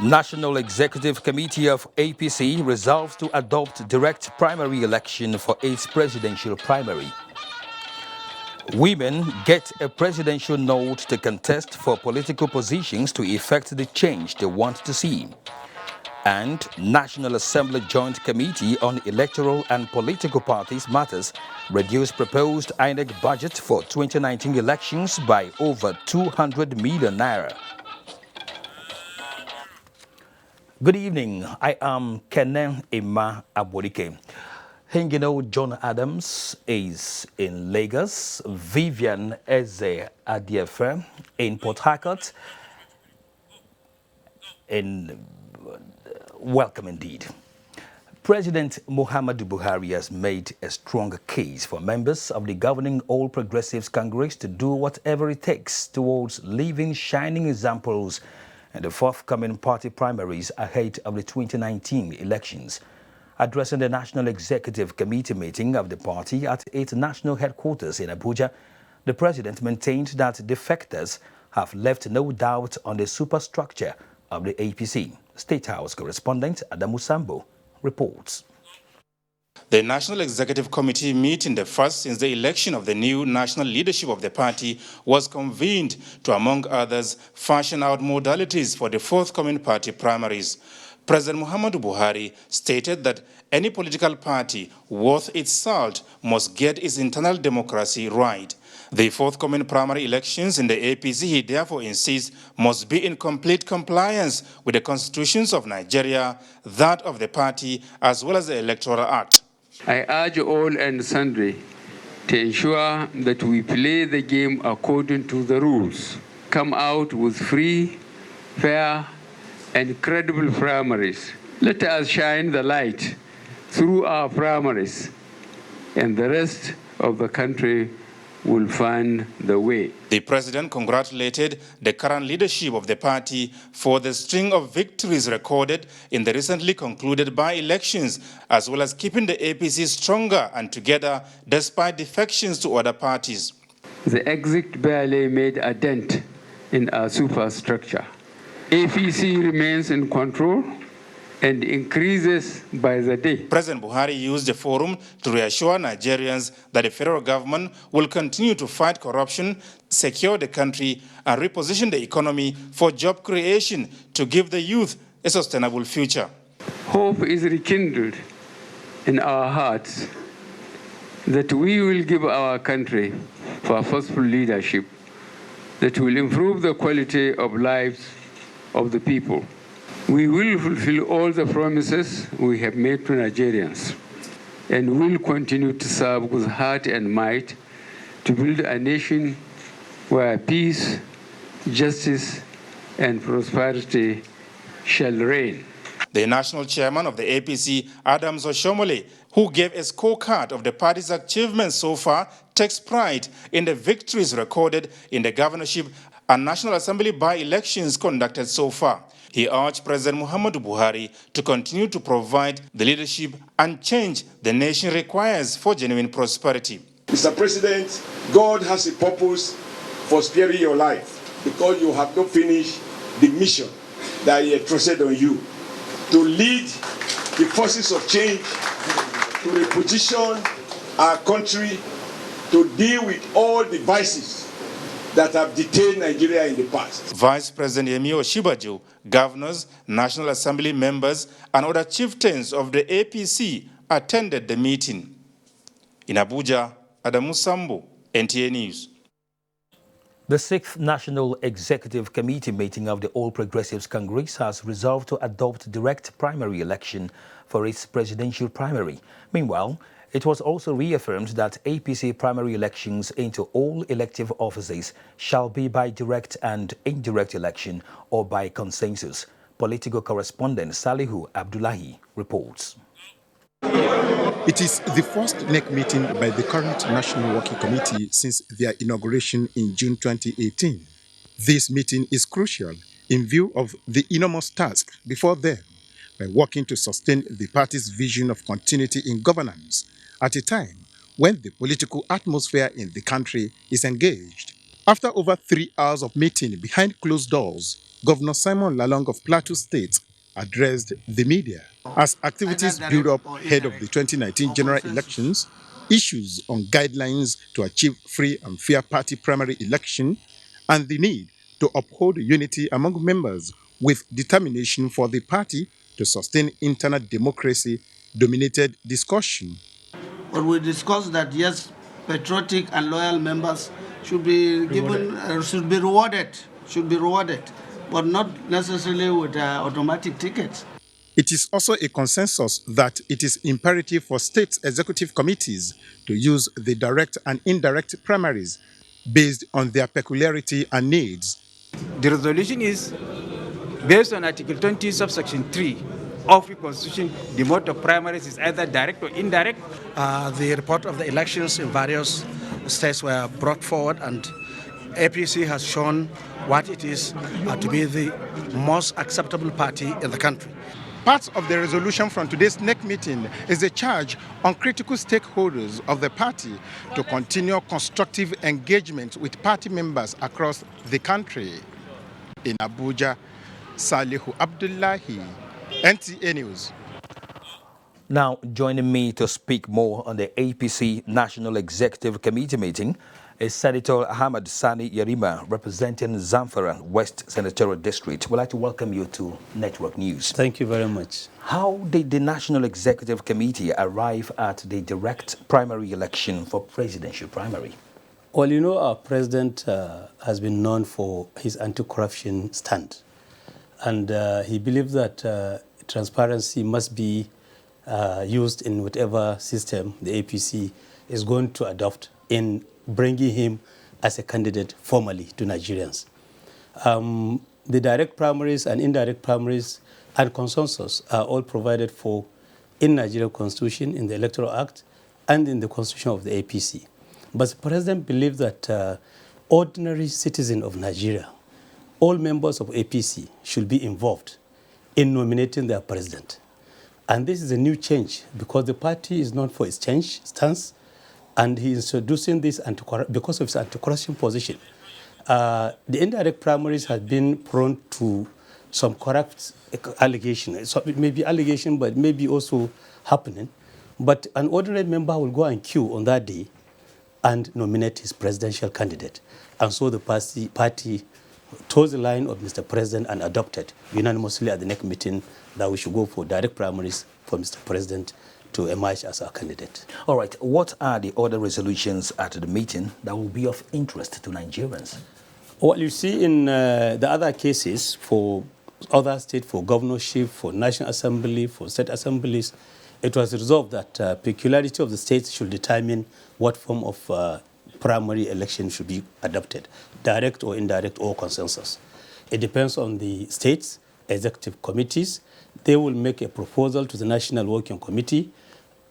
National Executive Committee of APC resolves to adopt direct primary election for its presidential primary. Women get a presidential nod to contest for political positions to effect the change they want to see. And National Assembly Joint Committee on Electoral and Political Parties Matters reduced proposed INEC budget for 2019 elections by over 200 million naira. Good evening. I am Kenen Emma Abodike. Hingino John Adams is in Lagos, Vivian Eze Adiefe in Port Harcourt, and welcome indeed. President Muhammadu Buhari has made a strong case for members of the governing All Progressives Congress to do whatever it takes towards leaving shining examples in the forthcoming party primaries ahead of the 2019 elections. Addressing the National Executive Committee meeting of the party at its national headquarters in Abuja, the president maintained that defectors have left no doubt on the superstructure of the APC. State House correspondent Adamu Sambo reports. The National Executive Committee meeting, the first since the election of the new national leadership of the party, was convened to, among others, fashion out modalities for the forthcoming party primaries. President Muhammadu Buhari stated that any political party worth its salt must get its internal democracy right. The forthcoming primary elections in the APC, he therefore insists, must be in complete compliance with the constitutions of Nigeria, that of the party, as well as the Electoral Act. I urge all and sundry to ensure that we play the game according to the rules, come out with free, fair, and credible primaries. Let us shine the light through our primaries, and the rest of the country will find the way. The president congratulated the current leadership of the party for the string of victories recorded in the recently concluded by-elections, as well as keeping the APC stronger and together despite defections to other parties. The exit barely made a dent in our superstructure. APC remains in control and increases by the day. President Buhari used the forum to reassure Nigerians that the federal government will continue to fight corruption, secure the country, and reposition the economy for job creation to give the youth a sustainable future. Hope is rekindled in our hearts that we will give our country purposeful leadership that will improve the quality of lives of the people. We will fulfill all the promises we have made to Nigerians and will continue to serve with heart and might to build a nation where peace, justice, and prosperity shall reign. The national chairman of the APC, Adams Oshomole, who gave a scorecard of the party's achievements so far, takes pride in the victories recorded in the governorship and National Assembly by-elections conducted so far. He urged President Muhammadu Buhari to continue to provide the leadership and change the nation requires for genuine prosperity. Mr. President, God has a purpose for sparing your life because you have not finished the mission that He entrusted on you to lead the forces of change, to reposition our country, to deal with all the vices that have detained Nigeria in the past. Vice President Yemi Osinbajo, governors, National Assembly members, and other chieftains of the APC attended the meeting. In Abuja, Adamu Sambo, NTA News. The 6th National Executive Committee meeting of the All Progressives Congress has resolved to adopt direct primary election for its presidential primary. Meanwhile, it was also reaffirmed that APC primary elections into all elective offices shall be by direct and indirect election or by consensus. Political correspondent Salihu Abdullahi reports. It is the first NEC meeting by the current National Working Committee since their inauguration in June 2018. This meeting is crucial in view of the enormous task before them by working to sustain the party's vision of continuity in governance at a time when the political atmosphere in the country is engaged. After over 3 hours of meeting behind closed doors, Governor Simon Lalong of Plateau State addressed the media. As activities build up ahead of the 2019 general elections, issues on guidelines to achieve free and fair party primary election and the need to uphold unity among members with determination for the party to sustain internal democracy dominated discussion. But we discussed that yes, patriotic and loyal members should be given, should be rewarded, but not necessarily with automatic tickets. It is also a consensus that it is imperative for state executive committees to use the direct and indirect primaries based on their peculiarity and needs. The resolution is based on Article 20, subsection 3 of the Constitution. The mode of primaries is either direct or indirect. The report of the elections in various states were brought forward, and APC has shown what it is to be the most acceptable party in the country. Part of the resolution from today's NEC meeting is a charge on critical stakeholders of the party to continue constructive engagement with party members across the country. In Abuja, Salihu Abdullahi, NTA News. Now, joining me to speak more on the APC National Executive Committee meeting is Senator Ahmad Sani Yarima, representing Zamfara West Senatorial District. We'd like to welcome you to Network News. Thank you very much. How did the National Executive Committee arrive at the direct primary election for presidential primary? Well, you know, our president has been known for his anti-corruption stand. And he believes that transparency must be used in whatever system the APC is going to adopt in bringing him as a candidate formally to Nigerians. The direct primaries and indirect primaries and consensus are all provided for in Nigerian Constitution, in the Electoral Act, and in the Constitution of the APC. But the president believes that ordinary citizens of Nigeria, all members of APC, should be involved in nominating their president. And this is a new change because the party is known for its change stance, and he is introducing this because of his anti-corruption position. The indirect primaries have been prone to some corrupt allegation. So it may be allegation, but it may be also happening. But an ordinary member will go and queue on that day and nominate his presidential candidate. And so the party chose the line of Mr. President and adopted unanimously at the next meeting that we should go for direct primaries for Mr. President to emerge as our candidate. All right. What are the other resolutions at the meeting that will be of interest to Nigerians? What you see in the other cases for other states, for governorship, for National Assembly, for state assemblies, it was resolved that peculiarity of the states should determine what form of primary election should be adopted, direct or indirect or consensus. It depends on the states, executive committees. They will make a proposal to the National Working Committee,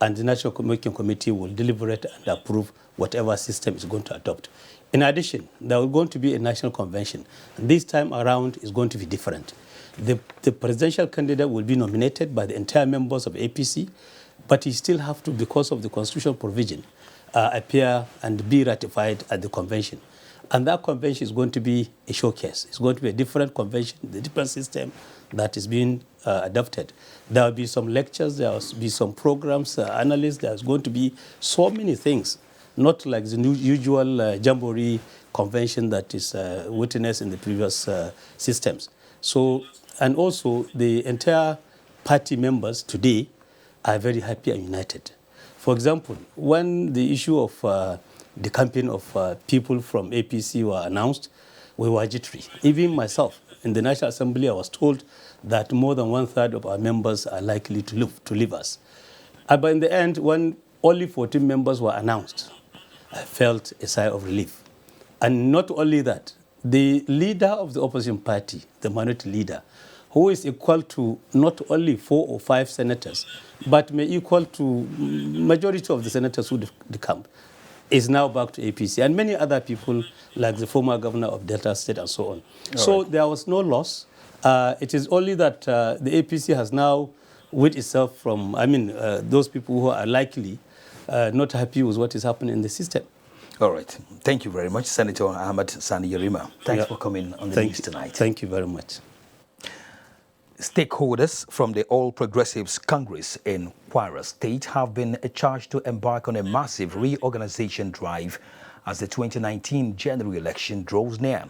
and the National Working Committee will deliberate and approve whatever system is going to adopt. In addition, there will going to be a national convention. This time around is going to be different. The presidential candidate will be nominated by the entire members of APC, but he still have to, because of the constitutional provision, appear and be ratified at the convention. And that convention is going to be a showcase. It's going to be a different convention, the different system that is being adopted. There will be some lectures, there will be some programs, analysis. There's going to be so many things, not like the usual jamboree convention that is witnessed in the previous systems. So, and also the entire party members today are very happy and united. For example, when the issue of the campaign of people from APC were announced, we were jittery. Even myself, in the National Assembly, I was told that more than 1/3 of our members are likely to leave us. But in the end, when only 14 members were announced, I felt a sigh of relief. And not only that, the leader of the opposition party, the minority leader, who is equal to not only 4 or 5 senators, but may equal to majority of the senators who decamp, is now back to APC, and many other people like the former governor of Delta State and so on. So there was no loss. It is only that the APC has now rid itself from, those people who are likely not happy with what is happening in the system. All right. Thank you very much, Senator Ahmad Sani Yarima. Thanks for coming on the news tonight. Thank you very much. Stakeholders from the All Progressives Congress in Kwara State have been charged to embark on a massive reorganization drive as the 2019 general election draws near.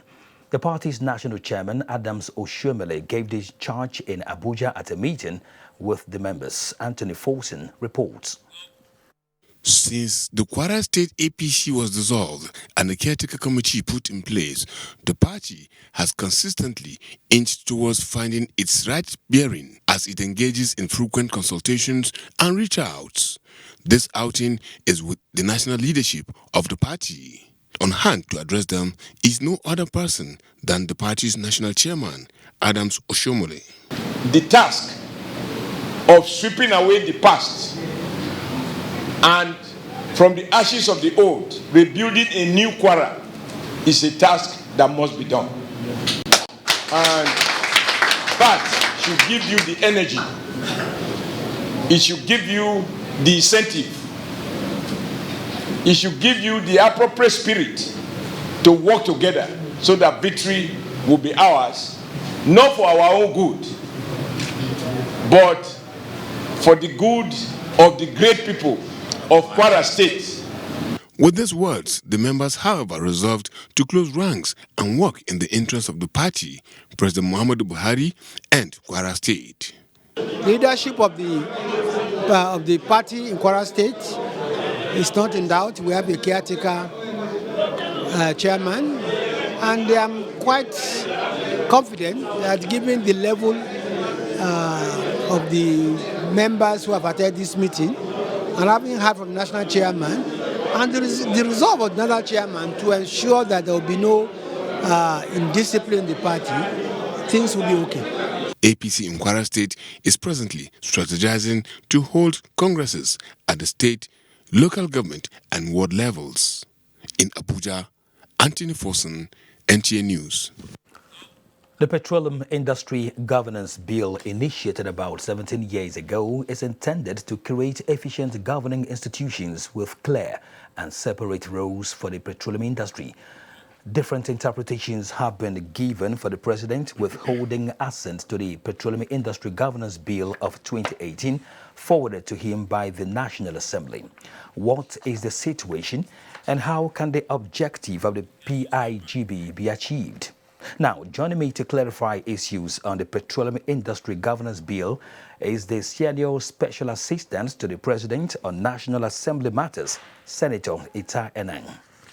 The party's national chairman, Adams Oshiomhole, gave this charge in Abuja at a meeting with the members. Anthony Folson reports. Since the Kwara State APC was dissolved and the caretaker committee put in place, the party has consistently inched towards finding its right bearing as it engages in frequent consultations and reach-outs. This outing is with the national leadership of the party. On hand to address them is no other person than the party's national chairman, Adams Oshiomhole. The task of sweeping away the past and from the ashes of the old, rebuilding a new Kwara is a task that must be done. And that should give you the energy. It should give you the incentive. It should give you the appropriate spirit to work together so that victory will be ours, not for our own good, but for the good of the great people of Kwara State. With these words, the members, however, resolved to close ranks and work in the interest of the party, President Muhammadu Buhari, and Kwara State. Leadership of the party in Kwara State is not in doubt. We have a caretaker chairman, and I'm quite confident that given the level of the members who have attended this meeting, and having heard from the national chairman, and the resolve of the national chairman to ensure that there will be no indiscipline in the party, things will be okay. APC in Kwara State is presently strategizing to hold congresses at the state, local government and ward levels. In Abuja, Anthony Folson, NTA News. The Petroleum Industry Governance Bill, initiated about 17 years ago, is intended to create efficient governing institutions with clear and separate roles for the petroleum industry. Different interpretations have been given for the president withholding assent to the Petroleum Industry Governance Bill of 2018, forwarded to him by the National Assembly. What is the situation, and how can the objective of the PIGB be achieved? Now, joining me to clarify issues on the Petroleum Industry Governance Bill is the Senior Special Assistant to the President on National Assembly Matters, Senator Ita Enang.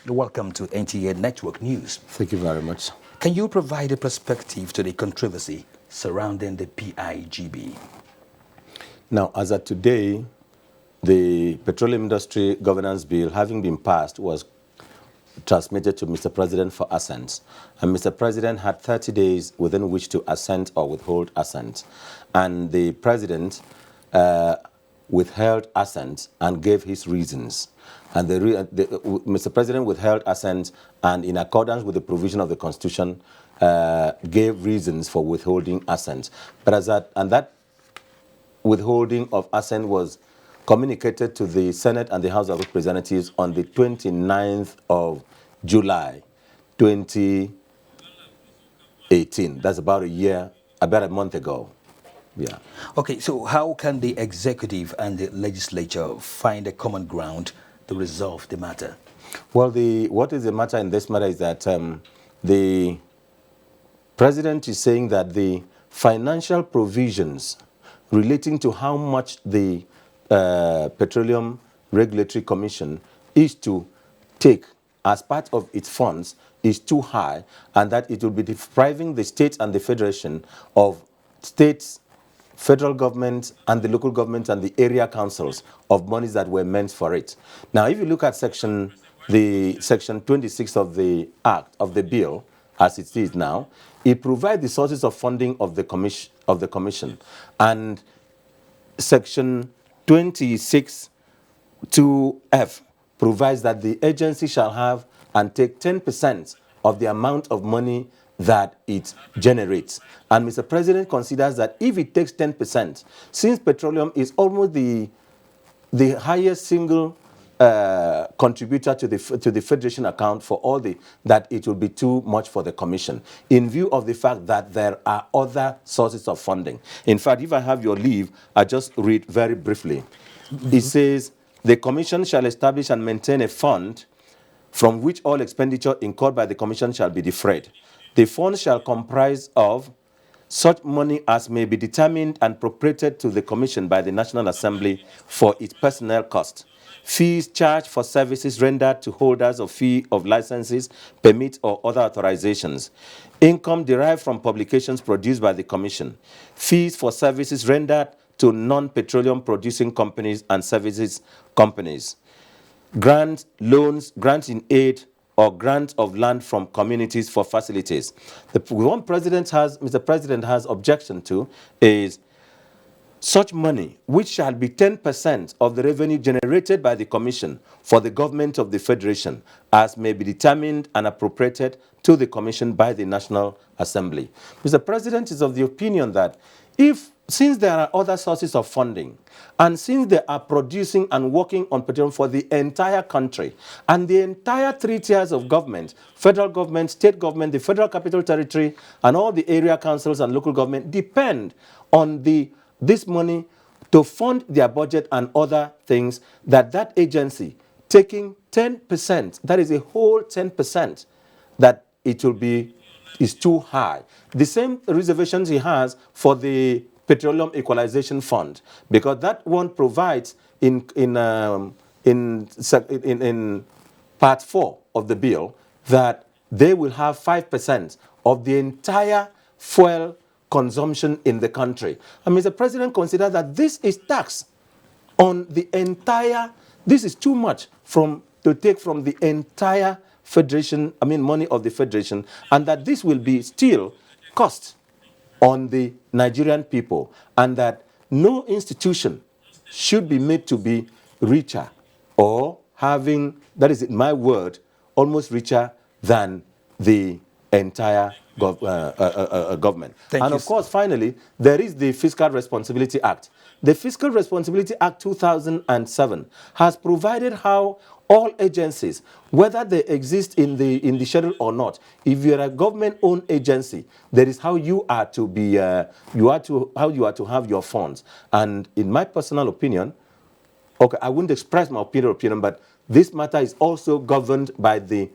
Welcome to NTA Network News. Thank you very much. Can you provide a perspective to the controversy surrounding the PIGB? Now, as of today, the Petroleum Industry Governance Bill, having been passed, was transmitted to Mr. President for assent. And Mr. President had 30 days within which to assent or withhold assent. And the President withheld assent and gave his reasons. And Mr. President withheld assent and, in accordance with the provision of the Constitution, gave reasons for withholding assent. But that withholding of assent was communicated to the Senate and the House of Representatives on the 29th of July, 2018. That's about a month ago. Yeah. Okay, so how can the executive and the legislature find a common ground to resolve the matter? Well, what is the matter in this matter is that the President is saying that the financial provisions relating to how much the Petroleum Regulatory Commission is to take as part of its funds is too high, and that it will be depriving the states and the federation of states, federal government, and the local government and the area councils of monies that were meant for it. Now, if you look at section 26 of the Act of the bill, as it is now, it provides the sources of funding of the commission, and section 26(2)(f) provides that the agency shall have and take 10% of the amount of money that it generates. And Mr. President considers that if it takes 10%, since petroleum is almost the highest single contributor to the federation account for all that it will be too much for the commission, in view of the fact that there are other sources of funding. In fact, if I have your leave, I just read very briefly. It says, the commission shall establish and maintain a fund from which all expenditure incurred by the commission shall be defrayed. The fund shall comprise of such money as may be determined and appropriated to the commission by the National Assembly for its personnel cost, fees charged for services rendered to holders of fee of licenses, permits, or other authorizations, income derived from publications produced by the commission, fees for services rendered to non-petroleum producing companies and services companies, grants, loans, grants in aid, or grant of land from communities for facilities. The one Mr. President has objection to is such money, which shall be 10% of the revenue generated by the Commission for the government of the Federation, as may be determined and appropriated to the Commission by the National Assembly. Mr. President is of the opinion that since there are other sources of funding, and since they are producing and working on petroleum for the entire country, and the entire 3 tiers of government, federal government, state government, the Federal Capital Territory, and all the area councils and local government depend on this money to fund their budget and other things, that agency taking 10%, that is a whole 10%, that it will be is too high. The same reservations he has for the Petroleum Equalization Fund, because that one provides in part 4 of the bill that they will have 5% of the entire fuel consumption in the country. And Mr. President considers that this is tax on the entire, this is too much to take from the entire federation, money of the federation, and that this will be still cost on the Nigerian people, and that no institution should be made to be richer or having, that is my word, almost richer than the entire government. And of course, finally, there is the Fiscal Responsibility Act. The Fiscal Responsibility Act 2007 has provided how all agencies, whether they exist in the schedule or not, if you're a government-owned agency, there is how you are to be, how you are to have your funds. And in my personal opinion, okay, I wouldn't express my opinion, but this matter is also governed by the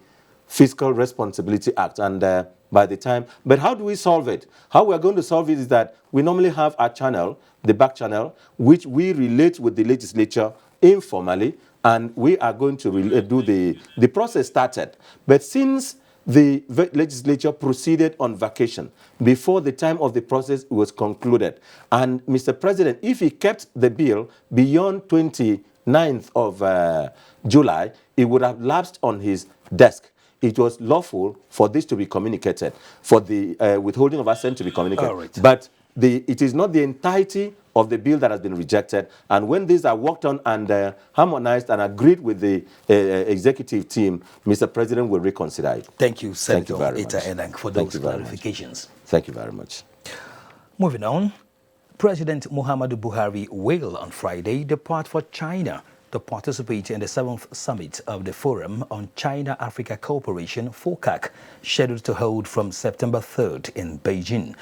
Fiscal Responsibility Act, and by the time, but how do we solve it? How we are going to solve it is that we normally have our channel, the back channel, which we relate with the legislature informally, and we are going to do the process started. But since the legislature proceeded on vacation before the time of the process was concluded, and Mr. President, if he kept the bill beyond 29th of July, it would have lapsed on his desk. It was lawful for this to be communicated, for the withholding of assent to be communicated. All right. But it is not the entirety of the bill that has been rejected. And when these are worked on and harmonized and agreed with the executive team, Mr. President will reconsider it. Thank you, Senator Thank you Ita Enang, for those clarifications. Thank you very much. Moving on, President Muhammadu Buhari will on Friday depart for China to participate in the 7th summit of the Forum on China-Africa Cooperation, FOCAC, scheduled to hold from September 3rd in Beijing.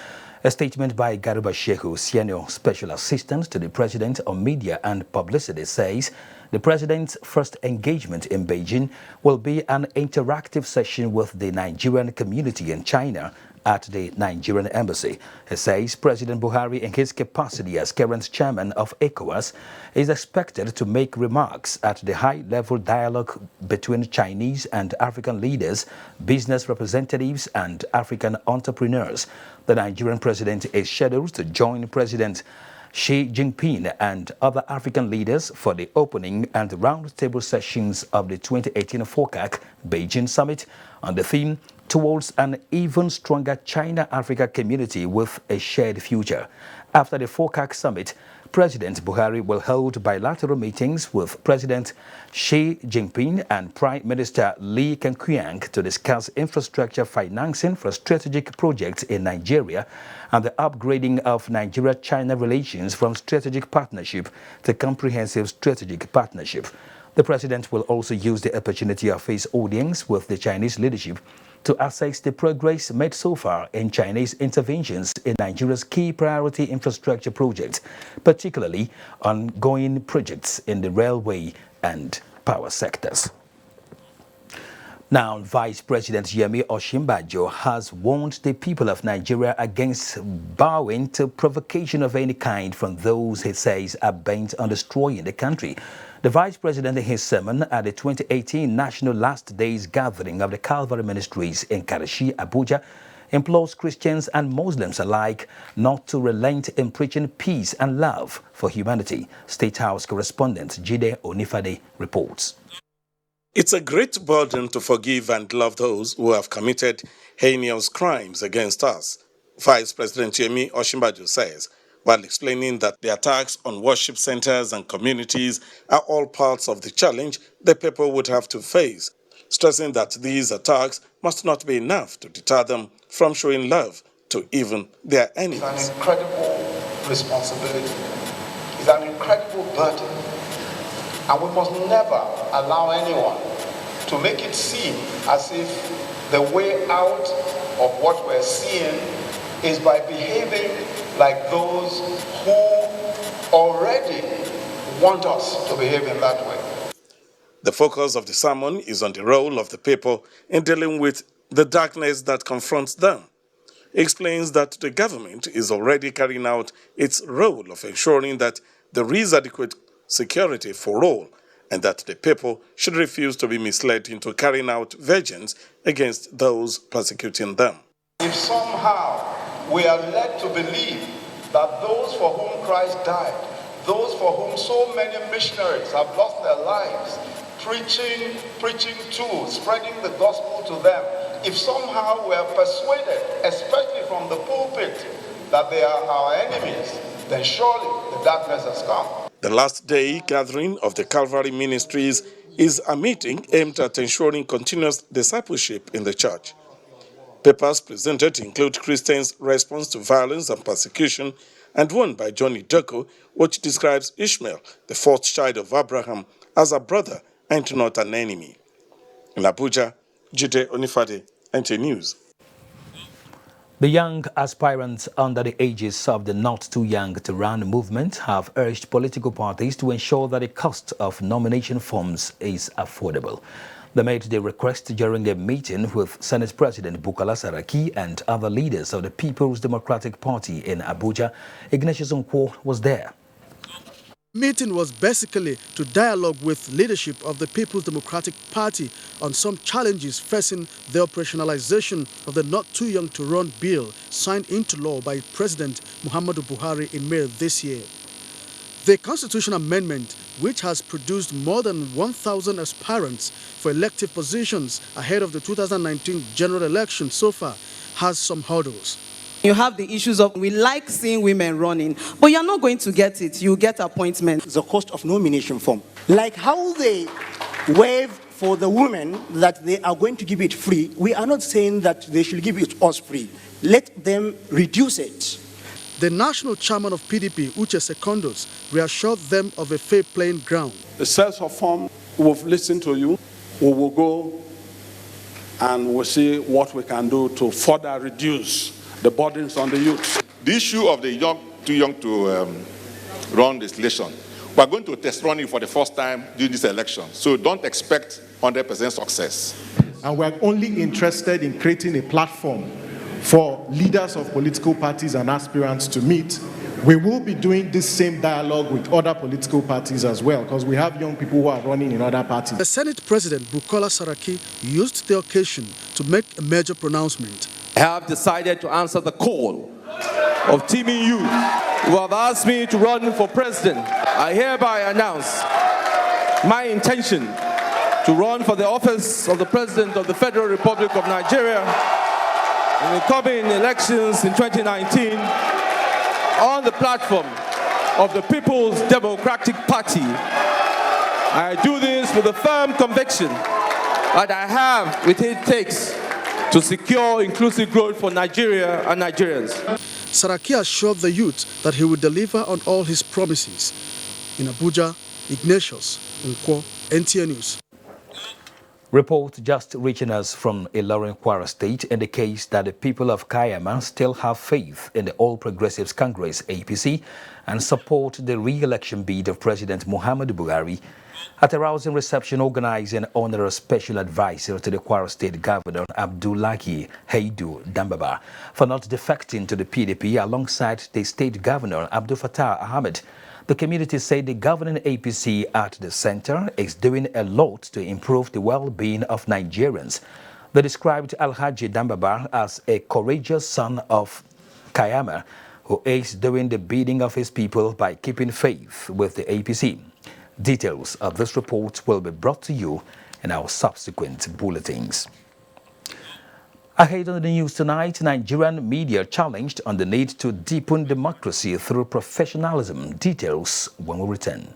A statement by Garuba Shehu, Senior Special Assistant to the President on Media and Publicity, says the President's first engagement in Beijing will be an interactive session with the Nigerian community in China at the Nigerian Embassy. He says President Buhari, in his capacity as current chairman of ECOWAS, is expected to make remarks at the high-level dialogue between Chinese and African leaders, business representatives, and African entrepreneurs. The Nigerian president is scheduled to join President Xi Jinping and other African leaders for the opening and roundtable sessions of the 2018 FOCAC Beijing Summit on the theme towards an even stronger China-Africa community with a shared future. After the FOCAC Summit, President Buhari will hold bilateral meetings with President Xi Jinping and Prime Minister Li Keqiang to discuss infrastructure financing for strategic projects in Nigeria and the upgrading of Nigeria-China relations from strategic partnership to comprehensive strategic partnership. The president will also use the opportunity of his audience with the Chinese leadership to assess the progress made so far in Chinese interventions in Nigeria's key priority infrastructure projects, particularly ongoing projects in the railway and power sectors. Now, Vice President Yarima Osinbajo has warned the people of Nigeria against bowing to provocation of any kind from those he says are bent on destroying the country. The Vice President, in his sermon at the 2018 National Last Days Gathering of the Calvary Ministries in Karachi, Abuja, implores Christians and Muslims alike not to relent in preaching peace and love for humanity. State House correspondent Jide Onifade reports. It's a great burden to forgive and love those who have committed heinous crimes against us, Vice President Yarima Osinbajo says, while explaining that the attacks on worship centers and communities are all parts of the challenge the people would have to face, stressing that these attacks must not be enough to deter them from showing love to even their enemies. It's an incredible responsibility. It's an incredible burden. And we must never allow anyone to make it seem as if the way out of what we're seeing is by behaving like those who already want us to behave in that way. The focus of the sermon is on the role of the people in dealing with the darkness that confronts them. He explains that the government is already carrying out its role of ensuring that there is adequate security for all, and that the people should refuse to be misled into carrying out vengeance against those persecuting them. If somehow we are led to believe that those for whom Christ died, those for whom so many missionaries have lost their lives, preaching to, spreading the gospel to them, if somehow we are persuaded, especially from the pulpit, that they are our enemies, then surely the darkness has come. The last day gathering of the Calvary Ministries is a meeting aimed at ensuring continuous discipleship in the church. Papers presented include Christians' response to violence and persecution, and one by Johnny Doko, which describes Ishmael, the fourth child of Abraham, as a brother and not an enemy. In Abuja, Jide Onifade, NT News. The young aspirants under the ages of the Not Too Young to Run movement have urged political parties to ensure that the cost of nomination forms is affordable. They made the request during a meeting with Senate President Bukola Saraki and other leaders of the People's Democratic Party in Abuja. Ignatius Onkwo was there. Meeting was basically to dialogue with leadership of the People's Democratic Party on some challenges facing the operationalization of the Not Too Young to Run bill signed into law by President Muhammadu Buhari in May this year. The constitutional amendment, which has produced more than 1,000 aspirants for elective positions ahead of the 2019 general election so far, has some hurdles. You have the issues of we like seeing women running, but you're not going to get it. You get appointment. The cost of nomination form. Like how they waive for the women that they are going to give it free, we are not saying that they should give it us free. Let them reduce it. The national chairman of PDP, Uche Secondos, reassured them of a fair playing ground. The sales of form, we've listened to you. We will go and we'll see what we can do to further reduce the burdens on the youth. The issue of the too young to run this election, we're going to test running for the first time during this election. So don't expect 100% success. And we're only interested in creating a platform for leaders of political parties and aspirants to meet. We will be doing this same dialogue with other political parties as well, because we have young people who are running in other parties. The Senate President Bukola Saraki used the occasion to make a major pronouncement. I have decided to answer the call of teaming youth who have asked me to run for president. I hereby announce my intention to run for the office of the President of the Federal Republic of Nigeria in the coming elections in 2019 on the platform of the People's Democratic Party. I do this with a firm conviction that I have what it takes to secure inclusive growth for Nigeria and Nigerians. Saraki assured the youth that he would deliver on all his promises. In Abuja, Ignatius Onkwo, NTA News. Report just reaching us from Ilorin, Kwara State indicates that the people of Kayama still have faith in the All Progressives Congress APC and support the re-election bid of President Muhammadu Buhari. At a rousing reception organized in honor of Special Advisor to the Kwara State Governor Abdullahi Haidu Dambaba for not defecting to the PDP alongside the State Governor Abdul Fattah Ahmed, the community said the governing APC at the center is doing a lot to improve the well-being of Nigerians. They described Alhaji Dambaba as a courageous son of Kayama who is doing the bidding of his people by keeping faith with the APC. Details of this report will be brought to you in our subsequent bulletins. Ahead of the news tonight, Nigerian media challenged on the need to deepen democracy through professionalism. Details when we return.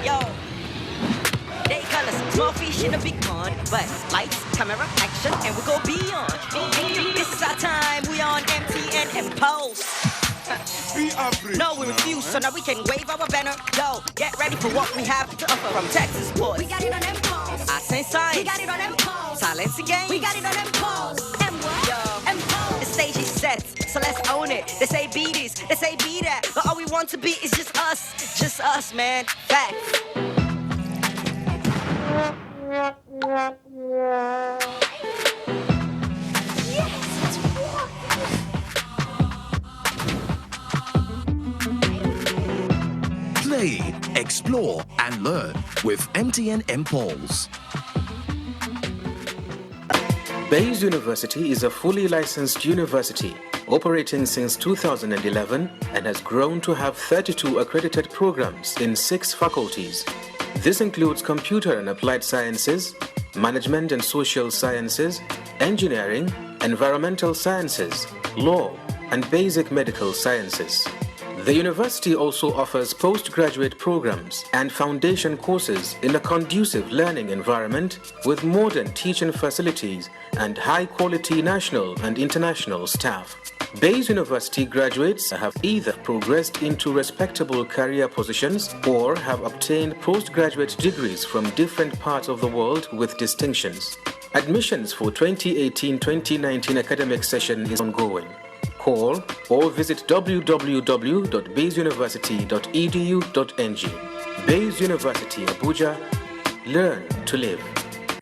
Yo, they call us small fish in a big pond, but lights, camera, action, and we go beyond. This is our time, we on MTN and Pulse. No, we refuse, so now we can wave our banner. Yo, get ready for what we have to offer from Texas Sports. We got it on M-Pulse. Arts and Science. We got it on M-Pulse. Talents and Games. We got it on M-Pulse. Yo, M-Pulse. The stage is set, so let's own it. They say be this, they say be that, but all we want to be is just us, man. Facts. Play, explore, and learn with MTN M-Pulse. Bayes University is a fully licensed university operating since 2011 and has grown to have 32 accredited programs in 6 faculties. This includes computer and applied sciences, management and social sciences, engineering, environmental sciences, law, and basic medical sciences. The university also offers postgraduate programs and foundation courses in a conducive learning environment with modern teaching facilities and high-quality national and international staff. Bayes University graduates have either progressed into respectable career positions or have obtained postgraduate degrees from different parts of the world with distinctions. Admissions for 2018-2019 academic session is ongoing. Call or visit www.bayesuniversity.edu.ng. Bayes University, Abuja. Learn to live.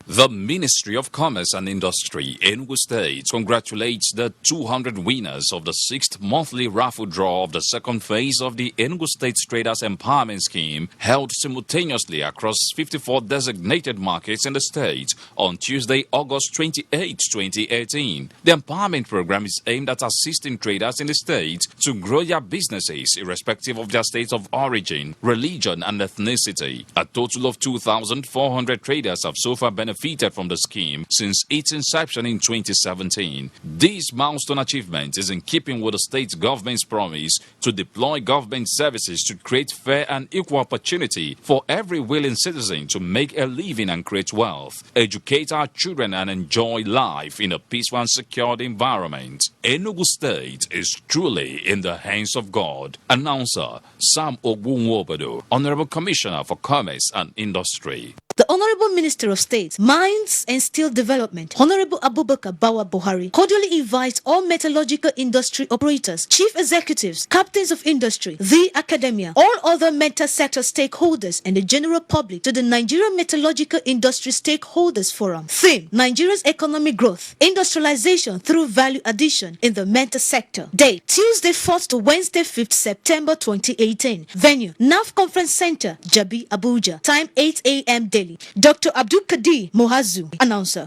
The Ministry of Commerce and Industry, Enugu State, congratulates the 200 winners of the 6th monthly raffle draw of the second phase of the Enugu State Traders Empowerment Scheme, held simultaneously across 54 designated markets in the state on Tuesday, August 28, 2018. The empowerment program is aimed at assisting traders in the state to grow their businesses irrespective of their state of origin, religion, and ethnicity. A total of 2,400 traders have so far benefited from the scheme since its inception in 2017. This milestone achievement is in keeping with the state government's promise to deploy government services to create fair and equal opportunity for every willing citizen to make a living and create wealth, educate our children, and enjoy life in a peaceful and secured environment. Enugu State is truly in the hands of God. Announcer Sam Ogunwobodo, Honorable Commissioner for Commerce and Industry. The Honorable Minister of State, Mines and Steel Development, Honorable Abubakar Bawa Buhari, cordially invites all metallurgical industry operators, chief executives, captains of industry, the academia, all other metal sector stakeholders, and the general public to the Nigerian Metallurgical Industry Stakeholders Forum. Theme: Nigeria's economic growth, industrialization through value addition in the metal sector. Date: Tuesday 4th to Wednesday 5th September 2018. Venue: NAF Conference Center, Jabi, Abuja. Time 8 a.m. daily. Dr. Abdul Kadir Mohazu, announcer.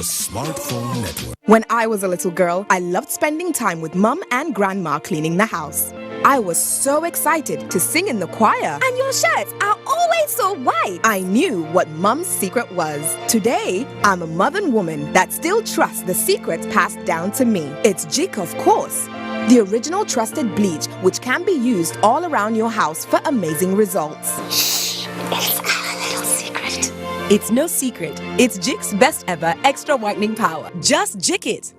Smartphone Network. When I was a little girl, I loved spending time with Mum and Grandma cleaning the house. I was so excited to sing in the choir. And your shirts are always so white. I knew what Mum's secret was. Today, I'm a modern woman that still trusts the secrets passed down to me. It's Jik, of course. The original trusted bleach, which can be used all around your house for amazing results. Shh, it's our little secret. It's no secret. It's Jik's best ever extra whitening power. Just Jik it.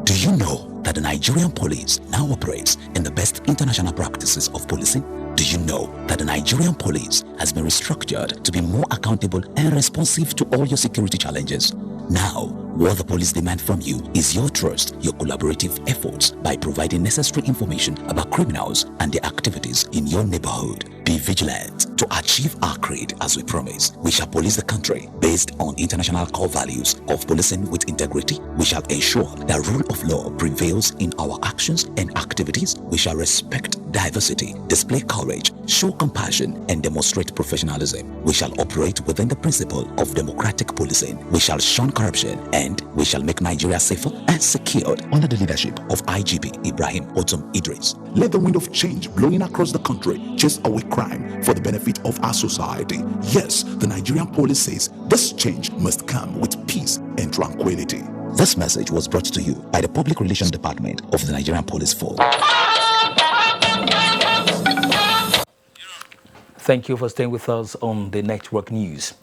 Do you know that the Nigerian police now operates in the best international practices of policing? Do you know that the Nigerian police has been restructured to be more accountable and responsive to all your security challenges? Now, what the police demand from you is your trust, your collaborative efforts by providing necessary information about criminals and their activities in your neighborhood. Be vigilant. To achieve our creed as we promise, we shall police the country based on international core values of policing with integrity. We shall ensure that rule of law prevails in our actions and activities. We shall respect diversity, display courage, show compassion, and demonstrate professionalism. We shall operate within the principle of democratic policing. We shall shun corruption, and we shall make Nigeria safer and secured under the leadership of IGP Ibrahim Otum Idris. Let the wind of change blowing across the country chase away crime for the benefit of our society. Yes, the Nigerian police says this change must come with peace and tranquility. This message was brought to you by the Public Relations Department of the Nigerian Police Force. Thank you for staying with us on the Network News.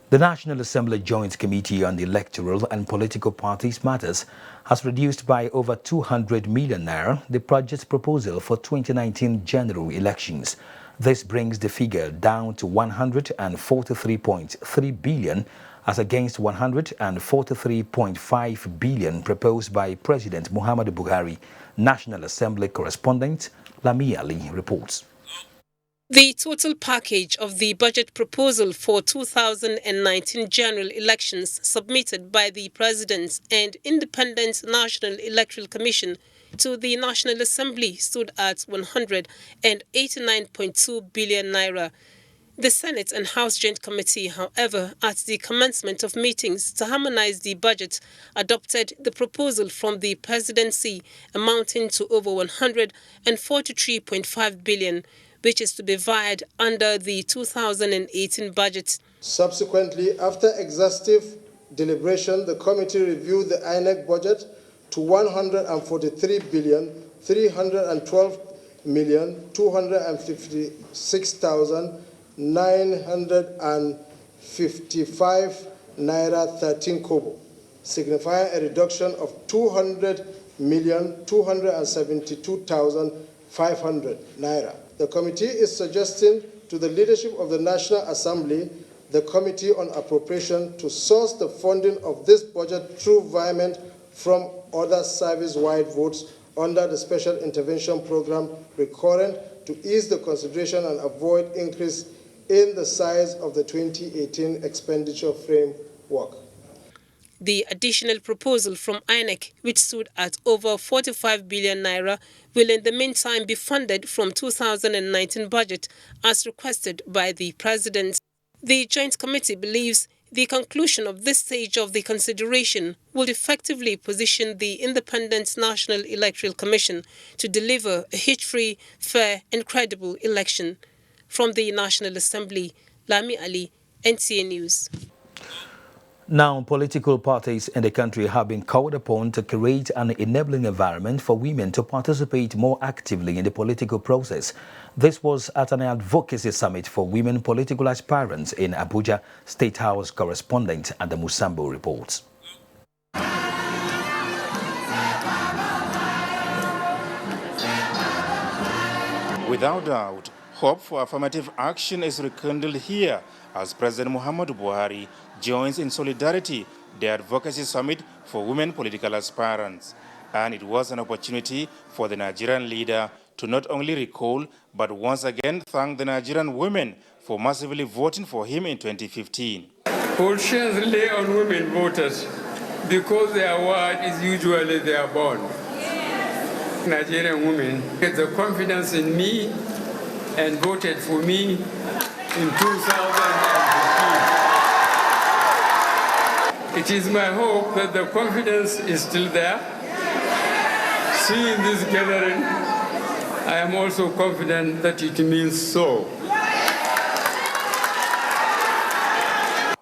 The National Assembly Joint Committee on the Electoral and Political Parties Matters has reduced by over 200 million naira the budget proposal for 2019 general elections. This brings the figure down to 143.3 billion as against 143.5 billion proposed by President Muhammadu Buhari. National Assembly correspondent Lami Ali reports. The total package of the budget proposal for 2019 general elections submitted by the President and Independent National Electoral Commission to the National Assembly stood at 189.2 billion naira. The Senate and House Joint Committee, however, at the commencement of meetings to harmonize the budget, adopted the proposal from the Presidency amounting to over 143.5 billion, which is to be vied under the 2018 budget. Subsequently, after exhaustive deliberation, the committee reviewed the INEC budget to 143,312,956,955 naira 13 kobo, signifying a reduction of 200,272,500 naira. The committee is suggesting to the leadership of the National Assembly, the Committee on Appropriation, to source the funding of this budget through virement from other service-wide votes under the Special Intervention Program recurrent to ease the consideration and avoid increase in the size of the 2018 expenditure framework. The additional proposal from INEC, which stood at over 45 billion naira, will in the meantime be funded from 2019 budget as requested by the President. The Joint Committee believes the conclusion of this stage of the consideration will effectively position the Independent National Electoral Commission to deliver a hitch-free, fair and credible election. From the National Assembly, Lami Ali, NTA News. Now, political parties in the country have been called upon to create an enabling environment for women to participate more actively in the political process. This was at an advocacy summit for women political aspirants in Abuja. State House correspondent Adamu Musambo reports. Without doubt, hope for affirmative action is rekindled here as President Muhammadu Buhari joins in solidarity the Advocacy Summit for Women Political Aspirants. And it was an opportunity for the Nigerian leader to not only recall, but once again thank the Nigerian women for massively voting for him in 2015. Politicians rely on women voters because their word is usually their bond. Nigerian women get the confidence in me and voted for me in 2015. It is my hope that the confidence is still there. Seeing this gathering, I am also confident that it means so.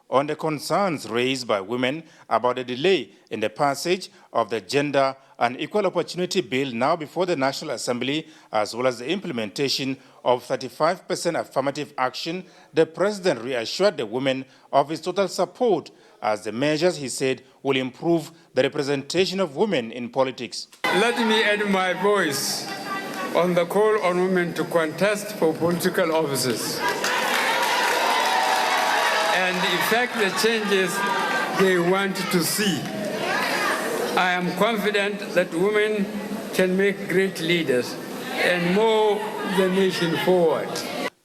On the concerns raised by women about the delay in the passage of the Gender and Equal Opportunity Bill now before the National Assembly, as well as the implementation of 35% affirmative action, the President reassured the women of his total support as the measures, he said, will improve the representation of women in politics. Let me add my voice on the call on women to contest for political offices and effect the changes they want to see. I am confident that women can make great leaders and move the nation forward.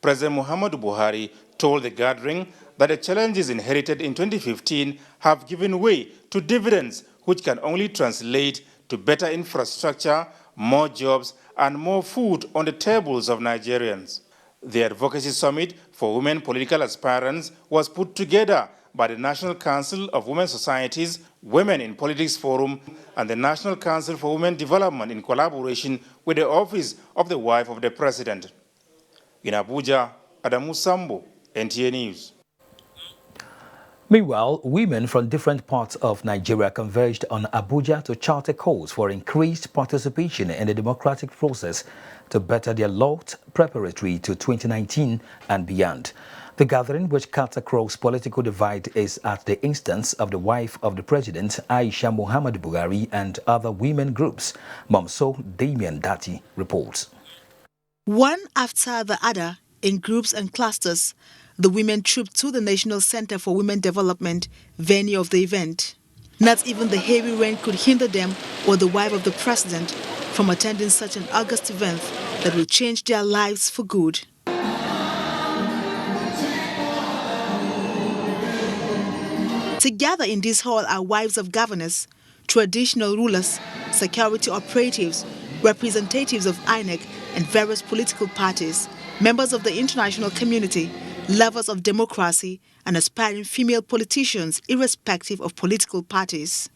President Muhammadu Buhari told the gathering that the challenges inherited in 2015 have given way to dividends which can only translate to better infrastructure, more jobs, and more food on the tables of Nigerians. The Advocacy Summit for Women Political Aspirants was put together by the National Council of Women Societies, Women in Politics Forum, and the National Council for Women Development in collaboration with the Office of the Wife of the President. In Abuja, Adamu Sambo, NTA News. Meanwhile, women from different parts of Nigeria converged on Abuja to chart a course for increased participation in the democratic process to better their lot preparatory to 2019 and beyond. The gathering, which cuts across political divide, is at the instance of the wife of the president, Aisha Muhammadu Buhari, and other women groups. Momso Damian Dati reports. One after the other, in groups and clusters, the women trooped to the National Center for Women Development, venue of the event. Not even the heavy rain could hinder them or the wife of the president from attending such an august event that will change their lives for good. Together in this hall are wives of governors, traditional rulers, security operatives, representatives of INEC and various political parties, members of the international community, lovers of democracy, and aspiring female politicians irrespective of political parties.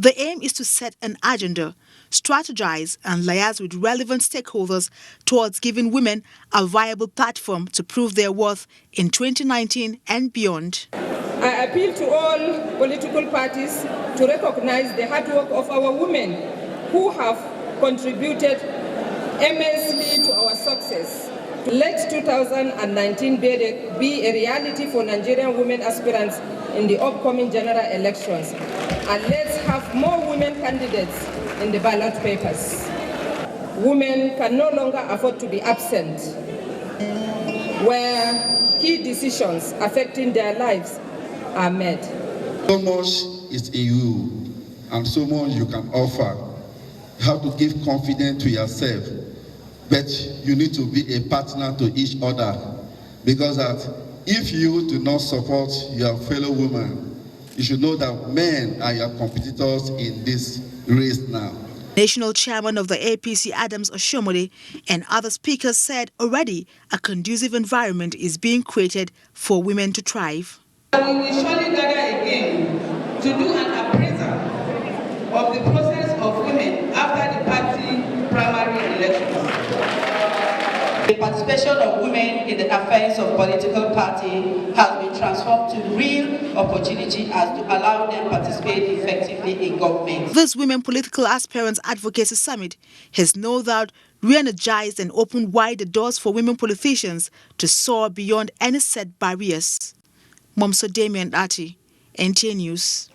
The aim is to set an agenda, strategize, and liaise with relevant stakeholders towards giving women a viable platform to prove their worth in 2019 and beyond. I appeal to all political parties to recognize the hard work of our women who have contributed immensely to our success. Let 2019 be a reality for Nigerian women aspirants in the upcoming general elections. And let's have more women candidates in the ballot papers. Women can no longer afford to be absent where key decisions affecting their lives are made. So much is in you and so much you can offer. You have to give confidence to yourself, but you need to be a partner to each other, because that if you do not support your fellow women, you should know that men are your competitors in this race now. National Chairman of the APC, Adams Oshomole, and other speakers said already a conducive environment is being created for women to thrive. We will surely gather again to do an appraisal of the process of women after the party primary elections. The participation of women in the affairs of political party has been transformed to real opportunity as to allow them to participate effectively in government. This Women Political Aspirants Advocacy Summit has no doubt re-energized and opened wide the doors for women politicians to soar beyond any set barriers. Momso Damian Dati, NTA News.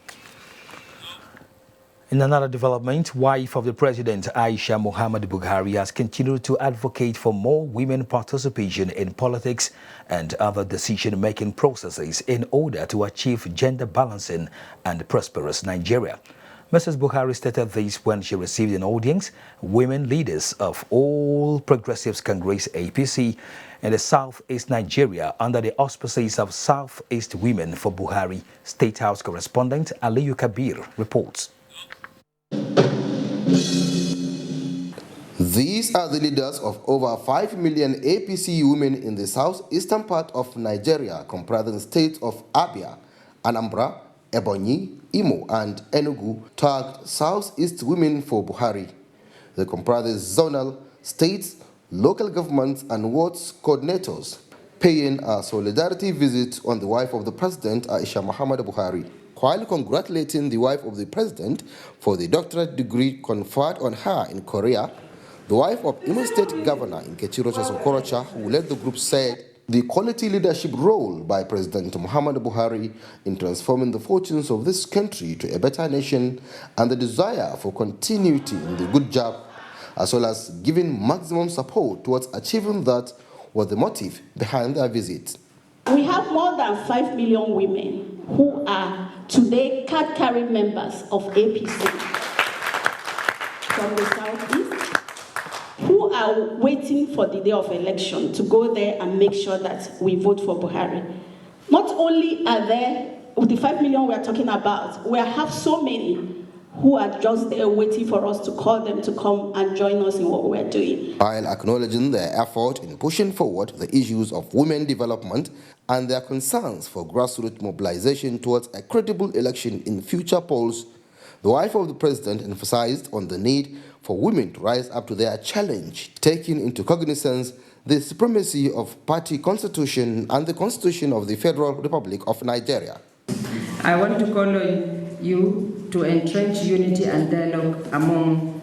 In another development, wife of the president, Aisha Muhammadu Buhari, has continued to advocate for more women participation in politics and other decision-making processes in order to achieve gender balancing and prosperous Nigeria. Mrs. Buhari stated this when she received an audience women leaders of All Progressives Congress APC in the Southeast Nigeria under the auspices of Southeast Women for Buhari. State House correspondent Aliyu Kabir reports. These are the leaders of over 5 million APC women in the southeastern part of Nigeria, comprising the states of Abia, Anambra, Ebonyi, Imo, and Enugu, tagged Southeast Women for Buhari. They comprise zonal, states, local governments, and wards coordinators, paying a solidarity visit on the wife of the president, Aisha Muhammad Buhari, while congratulating the wife of the president for the doctorate degree conferred on her in Korea. The wife of Imo State Governor Nkechi Rochas Okorocha, who led the group, said the quality leadership role by President Muhammad Buhari in transforming the fortunes of this country to a better nation and the desire for continuity in the good job, as well as giving maximum support towards achieving that, was the motive behind their visit. We have more than 5 million women who are today card-carrying members of APC from the southeast, who are waiting for the day of election to go there and make sure that we vote for Buhari. Not only are there, with the 5 million we are talking about, we have so many who are just there waiting for us to call them to come and join us in what we're doing. While acknowledging their effort in pushing forward the issues of women development and their concerns for grassroots mobilization towards a credible election in future polls, the wife of the president emphasized on the need for women to rise up to their challenge, taking into cognizance the supremacy of party constitution and the constitution of the Federal Republic of Nigeria. I want to call on you to entrench unity and dialogue among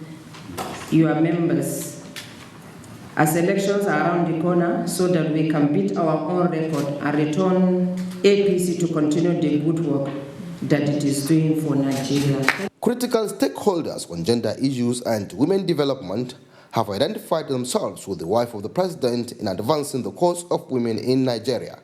your members as elections are around the corner, so that we can beat our own record and return APC to continue the good work that it is doing for Nigeria. Critical stakeholders on gender issues and women development have identified themselves with the wife of the president in advancing the cause of women in Nigeria.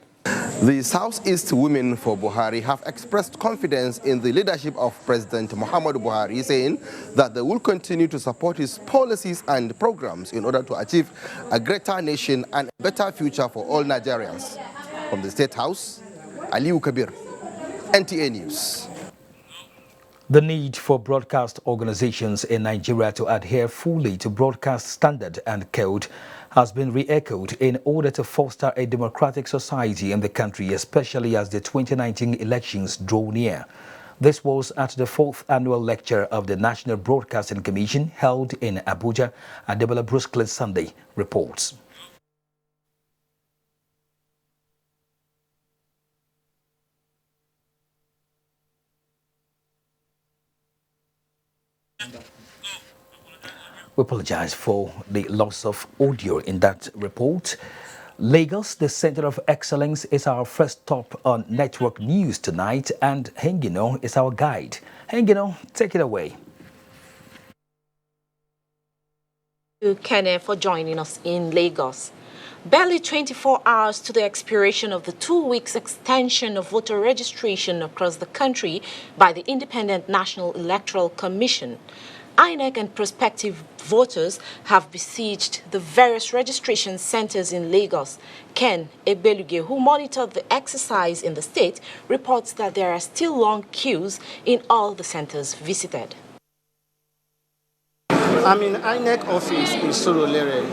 The Southeast Women for Buhari have expressed confidence in the leadership of President Muhammad Buhari, saying that they will continue to support his policies and programs in order to achieve a greater nation and a better future for all Nigerians. From the State House, Aliu Kabir, NTA News. The need for broadcast organizations in Nigeria to adhere fully to broadcast standard and code has been re-echoed in order to foster a democratic society in the country, especially as the 2019 elections draw near. This was at the 4th annual lecture of the National Broadcasting Commission held in Abuja. Adebola Bruskley Sunday reports. We apologize for the loss of audio in that report. Lagos, the center of excellence, is our first stop on network news tonight, and Hengino is our guide. Hengino, take it away. Thank you, Kene, for joining us in Lagos. Barely 24 hours to the expiration of the 2 weeks extension of voter registration across the country by the Independent National Electoral Commission, INEC and prospective voters have besieged the various registration centers in Lagos. Ken Ebeluge, who monitored the exercise in the state, reports that there are still long queues in all the centers visited. I'm in INEC office in Surulere.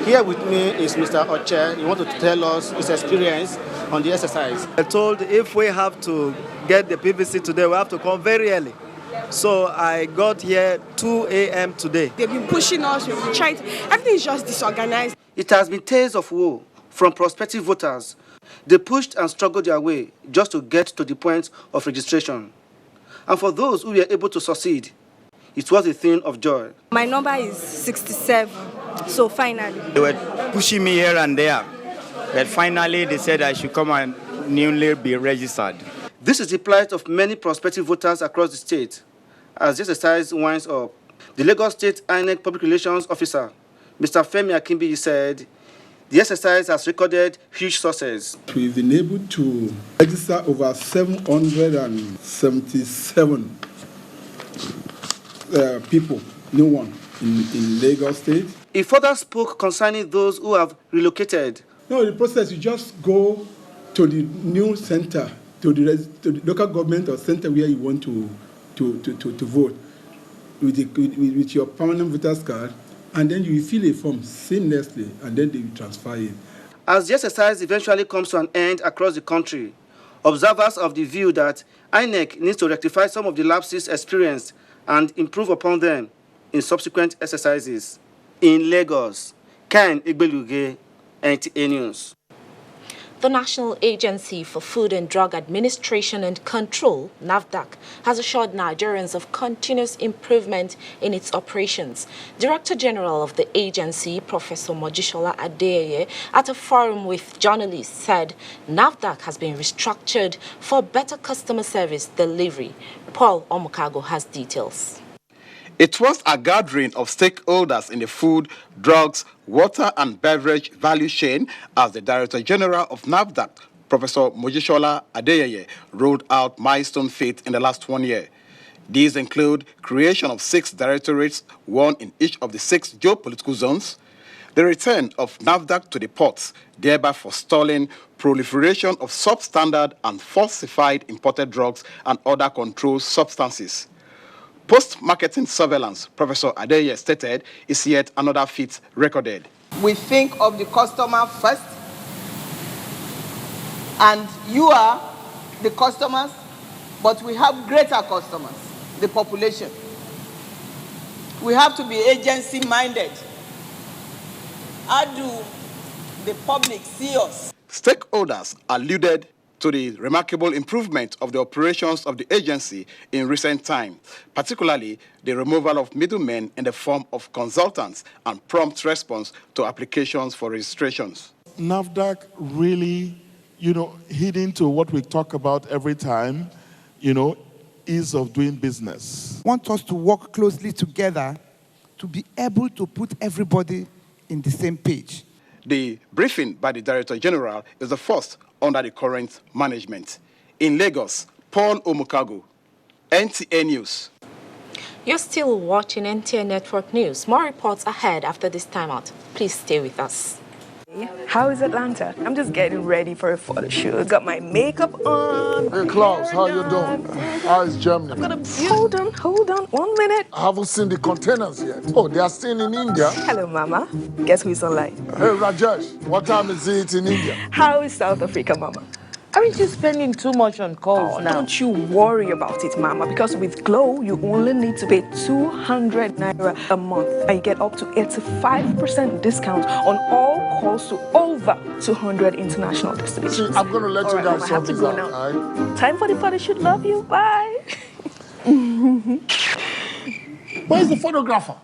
Here with me is Mr. Oche. He wanted to tell us his experience on the exercise. I told if we have to get the PVC today, we have to come very early. So I got here 2 a.m. today. They've been pushing us, we've been trying, everything is just disorganized. It has been tales of woe from prospective voters. They pushed and struggled their way just to get to the point of registration. And for those who were able to succeed, it was a thing of joy. My number is 67, so finally. They were pushing me here and there, but finally they said I should come and newly be registered. This is the plight of many prospective voters across the state. As this exercise winds up, the Lagos State INEC Public Relations Officer, Mr. Femi Akimbi, said the exercise has recorded huge success. We've been able to register over 777 people, no one, in Lagos State. He further spoke concerning those who have relocated. No, the process, you just go to the new center, to the local government or center where you want to vote with your permanent voter's card, and then you fill a form seamlessly, and then they will transfer it. As the exercise eventually comes to an end across the country, observers of the view that INEC needs to rectify some of the lapses experienced and improve upon them in subsequent exercises. In Lagos, Ken Igbeluge, NTA News. The National Agency for Food and Drug Administration and Control, NAFDAC, has assured Nigerians of continuous improvement in its operations. Director General of the agency, Professor Mojisola Adeyeye, at a forum with journalists said NAFDAC has been restructured for better customer service delivery. Paul Omokago has details. It was a gathering of stakeholders in the food, drugs, water and beverage value chain as the Director General of NAFDAC, Professor Mojisola Adeyeye, rolled out milestone feats in the last 1 year. These include creation of 6 directorates, 1 in each of the 6 geopolitical zones, the return of NAFDAC to the ports, thereby forestalling proliferation of substandard and falsified imported drugs and other controlled substances. Post-marketing surveillance, Professor Adeyeye stated, is yet another feat recorded. We think of the customer first, and you are the customers, but we have greater customers, the population. We have to be agency-minded. How do the public see us? Stakeholders alluded to the remarkable improvement of the operations of the agency in recent time, particularly the removal of middlemen in the form of consultants and prompt response to applications for registrations. NAFDAC really, hit into what we talk about every time, ease of doing business. Want us to work closely together to be able to put everybody in the same page. The briefing by the Director General is the first under the current management. In Lagos, Paul Omokago, NTA News. You're still watching NTA Network News. More reports ahead after this timeout. Please stay with us. How is Atlanta? I'm just getting ready for a photo shoot. Got my makeup on. Hey, Klaus, how you doing? How is Germany? Hold on, 1 minute. I haven't seen the containers yet. Oh, they are still in India. Hello, Mama. Guess who's online? Hey, Rajesh, what time is it in India? How is South Africa, Mama? Aren't you spending too much on calls now? Don't you worry about it, Mama, because with Glow, you only need to pay 200 Naira a month, and you get up to 85% discount on all calls to over 200 international destinations. See, I'm going to let you guys sort this out, all right? Time for the photo shoot. Love you. Bye. Where's the photographer?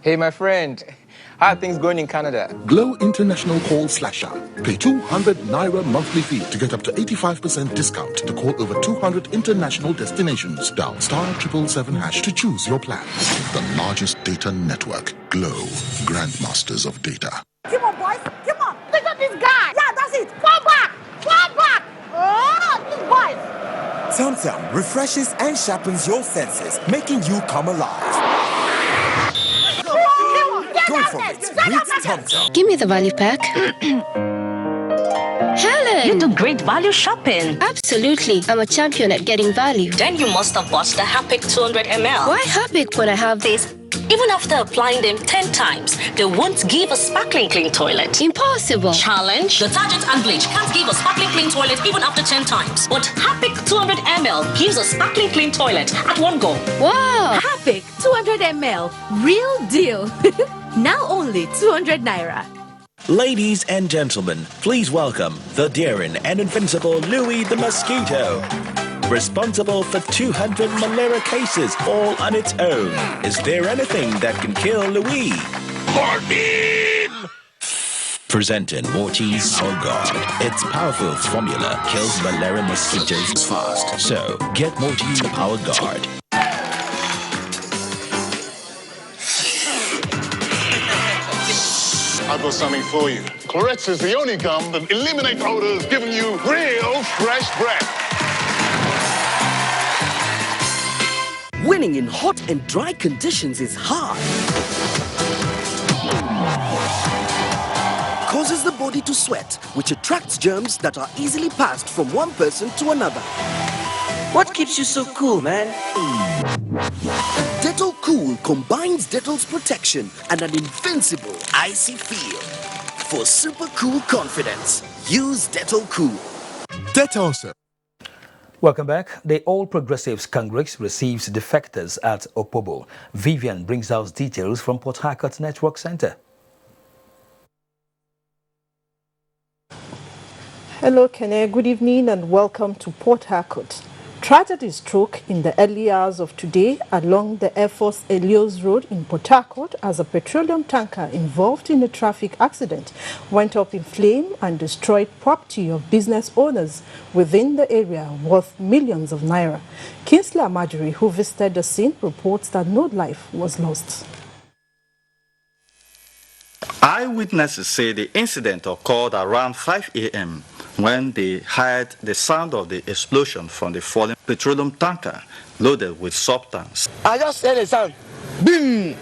Hey, my friend. How are things going in Canada? Glow International Call Slasher. Pay 200 Naira monthly fee to get up to 85% discount to call over 200 international destinations. Dial *777# to choose your plan. The largest data network. Glow. Grandmasters of data. Come on, boys. Come on. Look at this guy. Yeah, that's it. Fall back. Fall back. Oh, these boys. TomTom refreshes and sharpens your senses, making you come alive. Go for it with TomTom. Give me the value pack. Helen! You do great value shopping. Absolutely. I'm a champion at getting value. Then you must have bought the Harcourt 200 ml. Why Harcourt when I have this? Even after applying them 10 times, they won't give a sparkling clean toilet. Impossible. Challenge. Detergent and bleach can't give a sparkling clean toilet even after 10 times. But Harcourt 200 ml gives a sparkling clean toilet at one go. Wow. Harcourt 200 ml. Real deal. Now only 200 Naira. Ladies and gentlemen, please welcome the daring and invincible Louis the Mosquito. Responsible for 200 malaria cases all on its own. Is there anything that can kill Louis? Morphine! Presenting Mortise Power Guard. Its powerful formula kills malaria mosquitoes fast. So, get Mortise Power Guard. I've got something for you. Clorets is the only gum that eliminates odors, giving you real fresh breath. Winning in hot and dry conditions is hard. Causes the body to sweat, which attracts germs that are easily passed from one person to another. What keeps you so cool, man? Dead Dettol Cool combines Dettol's protection and an invincible icy feel. For super cool confidence, use Dettol Cool. Dettol, sir. Welcome back. The All Progressives Congress receives defectors at Opobo. Vivian brings us details from Port Harcourt Network Center. Hello, Kene. Good evening and welcome to Port Harcourt. Tragedy struck in the early hours of today along the Air Force Elios Road in Port Harcourt as a petroleum tanker involved in a traffic accident went up in flame and destroyed property of business owners within the area worth millions of naira. Kingsley Amajiri, who visited the scene, reports that no life was lost. Eyewitnesses say the incident occurred around 5 a.m. when they heard the sound of the explosion from the falling petroleum tanker loaded with substance. I just heard a sound, boom!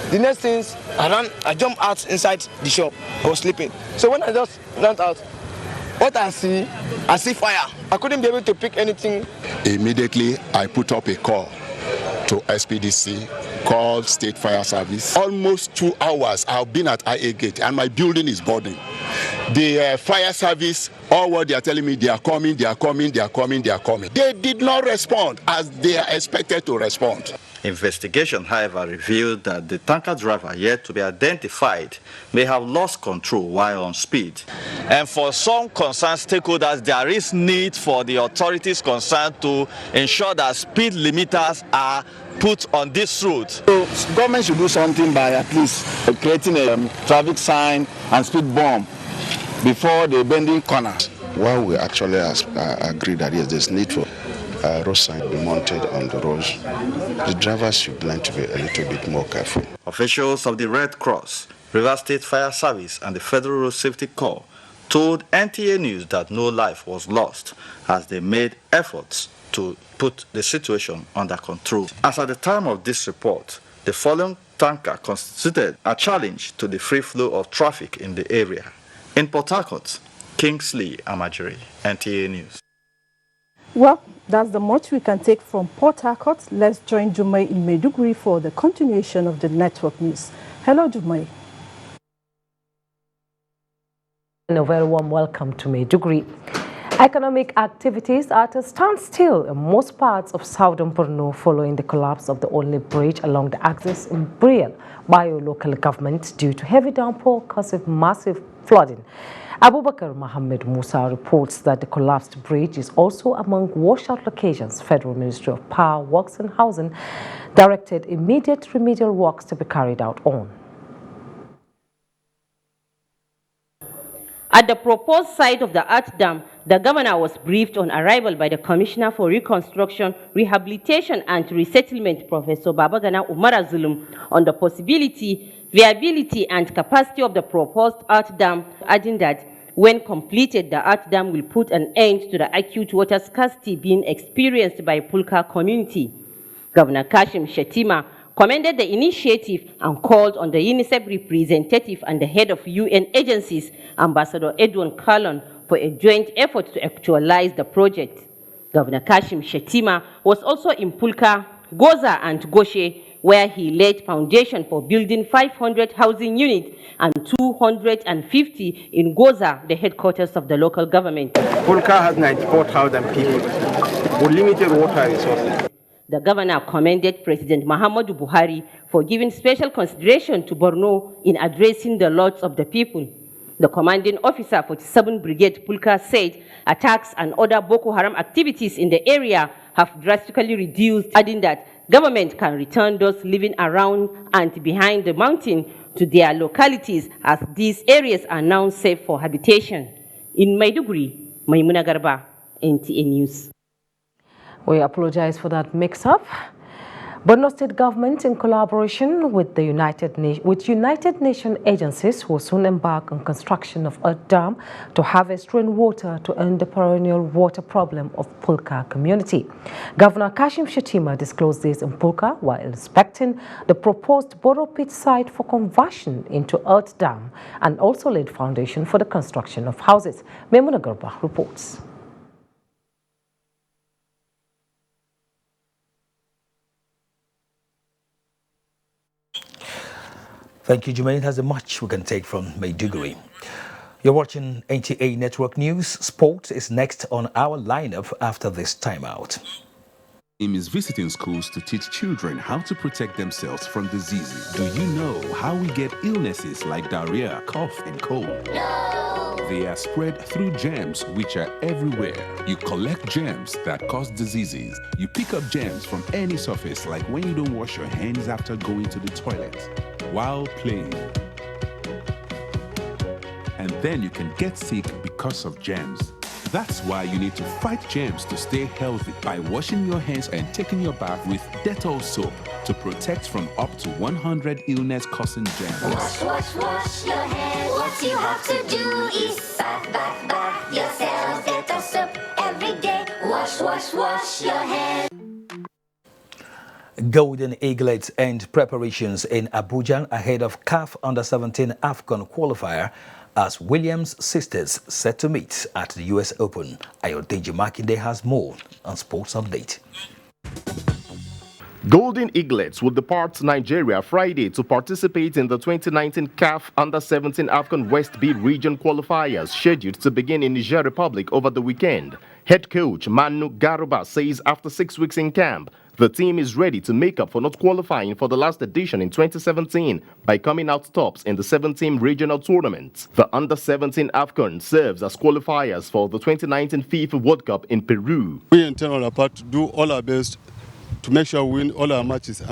The next thing, I jumped out inside the shop. I was sleeping. So when I just ran out, what I see fire. I couldn't be able to pick anything. Immediately, I put up a call to SPDC, called State Fire Service. Almost 2 hours I've been at IA Gate and my building is burning. The fire service, all what they are telling me, they are coming. They did not respond as they are expected to respond. Investigation, however, revealed that the tanker driver, yet to be identified, may have lost control while on speed. And for some concerned stakeholders, there is need for the authorities concerned to ensure that speed limiters are put on this route. So government should do something by at least creating a traffic sign and speed bump before the bending corners. While we actually agree that yes, there's need for road sign to be mounted on the roads, the drivers should learn to be a little bit more careful. Officials of the Red Cross, River State Fire Service and the Federal Road Safety Corps told NTA News that no life was lost as they made efforts to put the situation under control. As at the time of this report, the fallen tanker constituted a challenge to the free flow of traffic in the area. In Port Harcourt, Kingsley Amajiri, NTA News. Well, that's the much we can take from Port Harcourt. Let's join Jumai in Maiduguri for the continuation of the network news. Hello, Jumai. A very warm welcome to Maiduguri. Economic activities are at a standstill in most parts of southern Borno following the collapse of the only bridge along the axis in Briel by a local government due to heavy downpour causing massive flooding. Abubakar Mohammed Musa reports that the collapsed bridge is also among washout locations. Federal Ministry of Power, Works and Housing directed immediate remedial works to be carried out on. At the proposed site of the Art Dam, the governor was briefed on arrival by the Commissioner for Reconstruction, Rehabilitation and Resettlement, Professor Babagana Umar Zulum, on the possibility, viability and capacity of the proposed Art Dam, adding that when completed, the Art Dam will put an end to the acute water scarcity being experienced by Pulka community. Governor Kashim Shettima commended the initiative and called on the UNICEF representative and the head of UN agencies, Ambassador Edwin Carlon, for a joint effort to actualize the project. Governor Kashim Shettima was also in Pulka, Goza and Goshe, where he laid foundation for building 500 housing units and 250 in Goza, the headquarters of the local government. Pulka has 94,000 people with limited water resources. The governor commended President Muhammadu Buhari for giving special consideration to Borno in addressing the loss of the people. The commanding officer for 7th Brigade Pulka said attacks and other Boko Haram activities in the area have drastically reduced, adding that government can return those living around and behind the mountain to their localities as these areas are now safe for habitation. In Maiduguri, Maimuna Garba, NTA News. We apologize for that mix-up. Borno State government, in collaboration with the United Nations agencies, will soon embark on construction of a dam to harvest rainwater to end the perennial water problem of Pulka community. Governor Kashim Shettima disclosed this in Pulka while inspecting the proposed borrow pit site for conversion into earth dam and also laid foundation for the construction of houses. Memuna Garba reports. Thank you, Jermaine. Has a match we can take from Maiduguri. You're watching NTA Network News. Sport is next on our lineup after this timeout. Team is visiting schools to teach children how to protect themselves from diseases. Do you know how we get illnesses like diarrhea, cough, and cold? No! They are spread through germs which are everywhere. You collect germs that cause diseases. You pick up germs from any surface, like when you don't wash your hands after going to the toilet, while playing. And then you can get sick because of germs. That's why you need to fight germs to stay healthy by washing your hands and taking your bath with Dettol soap to protect from up to 100 illness-causing germs. Wash, wash, wash your hands. What you have to do is bath yourself. Dettol soap every day. Wash, wash, wash your hands. Golden Eaglets and preparations in Abuja ahead of CAF Under-17 AFCON qualifier as Williams sisters set to meet at the US Open. Ayodeji Makinde has more on Sports Update. Golden Eaglets will depart Nigeria Friday to participate in the 2019 CAF Under-17 AFCON West B region qualifiers scheduled to begin in Niger Republic over the weekend. Head coach Manu Garuba says after 6 weeks in camp, the team is ready to make up for not qualifying for the last edition in 2017 by coming out tops in the 7-team regional tournament. The Under-17 AFCON serves as qualifiers for the 2019 FIFA World Cup in Peru. We intend on our part to do all our best to make sure we win all our matches and